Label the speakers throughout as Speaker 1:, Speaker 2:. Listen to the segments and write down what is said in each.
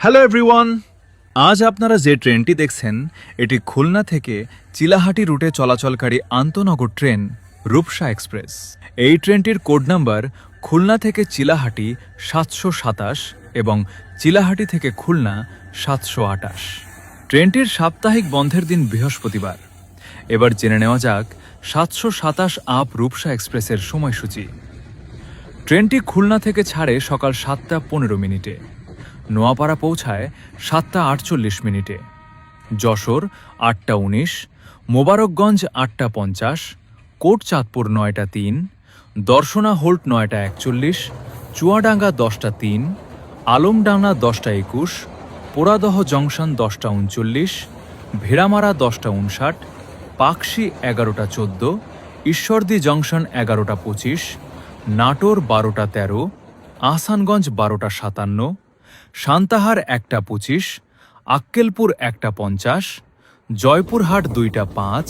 Speaker 1: Hello everyone, আজ আপনারা যে ট্রেনটি দেখছেন এটি খুলনা থেকে চিলাহাটি রুটে চলাচলকারী আন্তনগর ট্রেন রূপসা এক্সপ্রেস। এই ট্রেনটির কোড নাম্বার খুলনা থেকে চিলাহাটি 727 এবং চিলাহাটি থেকে খুলনা 728। ট্রেনটির সাপ্তাহিক বন্ধের দিন বৃহস্পতিবার। এবার জেনে নেওয়া যাক 727 আপ রূপসা এক্সপ্রেসের সময়সূচি। ট্রেনটি খুলনা থেকে ছাড়ে সকাল 7:15 নোয়াপাড়া পৌঁছায় 7:48, Jessore 8:19, Mobarakganj 8:50, Kotchandpur 9:03, Darshana halt 9:41, Chuadanga 10:03, Alamdanga 10:21, Poradah junction 10:39, Bheramara 10:59, Pakshi 11:14, Ishwardi junction 11:25, Natore 12:13, Ahsanganj 12:57, Santahar 1:25, Akkelpur 1:50, Joypurhat 2:05,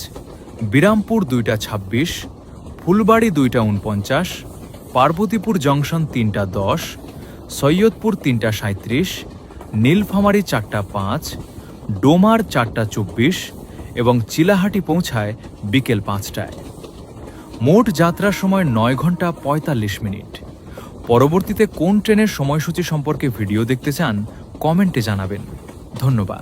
Speaker 1: Birampur 2:26, Phulbari 2:49, Parbatipur junction 3:10, Saidpur 3:37, Nilphamari 4:05, Domar 4:24 এবং চিলাহাটি পৌঁছায় বিকেল 5টায়। মোট যাত্রার সময় 9 ঘন্টা 45 মিনিট। পরবর্তীতে কোন ট্রেনের সময়সূচি সম্পর্কে ভিডিও দেখতে চান কমেন্টে জানাবেন। ধন্যবাদ।